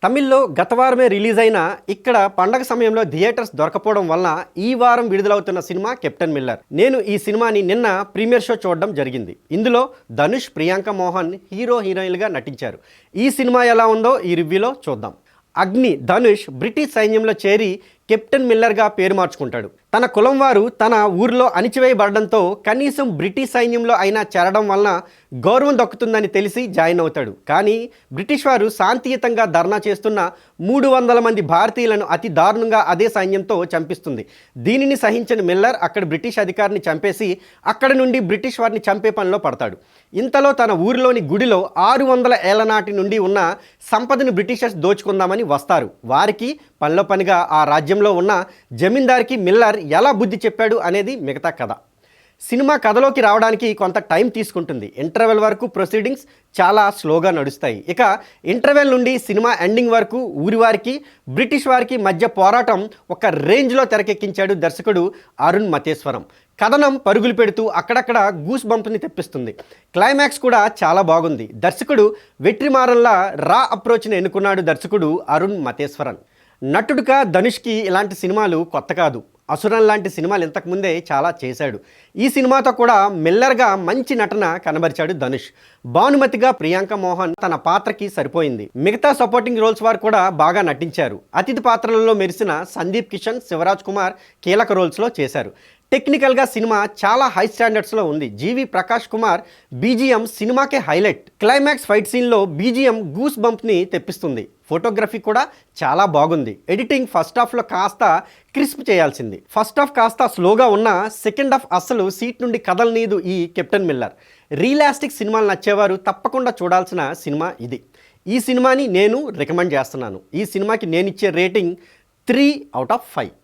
తమిళ్లో గత వారమే రిలీజ్ అయిన ఇక్కడ పండగ సమయంలో థియేటర్స్ దొరకపోవడం వల్ల ఈ వారం విడుదలవుతున్న సినిమా కెప్టెన్ మిల్లర్. నేను ఈ సినిమాని నిన్న ప్రీమియర్ షో చూడడం జరిగింది. ఇందులో ధనుష్, ప్రియాంక మోహన్ హీరో హీరోయిన్లుగా నటించారు. ఈ సినిమా ఎలా ఉందో ఈ రివ్యూలో చూద్దాం. అగ్ని ధనుష్ బ్రిటిష్ సైన్యంలో చేరి కెప్టెన్ మిల్లర్గా పేరు మార్చుకుంటాడు. తన కులం వారు తన ఊరిలో అణిచివేయబడడంతో కనీసం బ్రిటిష్ సైన్యంలో అయినా చేరడం వలన గౌరవం దక్కుతుందని తెలిసి జాయిన్ అవుతాడు. కానీ బ్రిటిష్ వారు శాంతియుతంగా ధర్నా చేస్తున్న 300 మంది భారతీయులను అతి దారుణంగా అదే సైన్యంతో చంపిస్తుంది. దీనిని సహించిన మిల్లర్ అక్కడ బ్రిటిష్ అధికారిని చంపేసి అక్కడి నుండి బ్రిటిష్ వారిని చంపే పనిలో పడతాడు. ఇంతలో తన ఊరిలోని గుడిలో 600 ఏళ్ల నాటి నుండి ఉన్న సంపదను బ్రిటిషర్స్ దోచుకుందామని వస్తారు. వారికి పనిలో పనిగా ఆ రాజ్యంలో ఉన్న జమీందార్కి మిల్లర్ ఎలా బుద్ధి చెప్పాడు అనేది మిగతా కథ. సినిమా కథలోకి రావడానికి కొంత టైం తీసుకుంటుంది. ఇంటర్వెల్ వరకు ప్రొసీడింగ్స్ చాలా స్లోగా నడుస్తాయి. ఇక ఇంటర్వెల్ నుండి సినిమా ఎండింగ్ వరకు ఊరి వారికి బ్రిటిష్ వారికి మధ్య పోరాటం ఒక రేంజ్లో తెరకెక్కించాడు దర్శకుడు అరుణ్ మతేశ్వరం. కథనం పరుగులు పెడుతూ అక్కడక్కడ గూస్ బంప్ని తెప్పిస్తుంది. క్లైమాక్స్ కూడా చాలా బాగుంది. దర్శకుడు వెట్రిమారన్లా రా అప్రోచ్ని ఎన్నుకున్నాడు దర్శకుడు అరుణ్ మతేశ్వరన్. నటుడుగా ధనుష్కి ఇలాంటి సినిమాలు కొత్త కాదు. అసురన్ లాంటి సినిమాలు ఇంతకుముందే చాలా చేశాడు. ఈ సినిమాతో కూడా మిల్లర్గా మంచి నటన కనబరిచాడు ధనుష్. భానుమతిగా ప్రియాంక మోహన్ తన పాత్రకి సరిపోయింది. మిగతా సపోర్టింగ్ రోల్స్ వారు కూడా బాగా నటించారు. అతిథి పాత్రలలో మెరిసిన సందీప్ కిషన్, శివరాజ్ కుమార్ కీలక రోల్స్లో చేశారు. టెక్నికల్గా సినిమా చాలా హై స్టాండర్డ్స్లో ఉంది. జీవి ప్రకాష్ కుమార్ బీజిఎం సినిమాకే హైలైట్. క్లైమాక్స్ ఫైట్ సీన్లో బీజిఎం గూస్ బంప్ని తెప్పిస్తుంది. ఫోటోగ్రఫీ కూడా చాలా బాగుంది. ఎడిటింగ్ ఫస్ట్ హాఫ్లో కాస్త క్రిస్ప్ చేయాల్సింది. ఫస్ట్ హాఫ్ కాస్త స్లోగా ఉన్న సెకండ్ హాఫ్ అస్సలు సీట్ నుండి కదలనీదు ఈ కెప్టెన్ మిల్లర్. రియలిస్టిక్ సినిమాలు నచ్చేవారు తప్పకుండా చూడాల్సిన సినిమా ఇది. ఈ సినిమాని నేను రికమెండ్ చేస్తున్నాను. ఈ సినిమాకి నేను ఇచ్చే రేటింగ్ 3/5.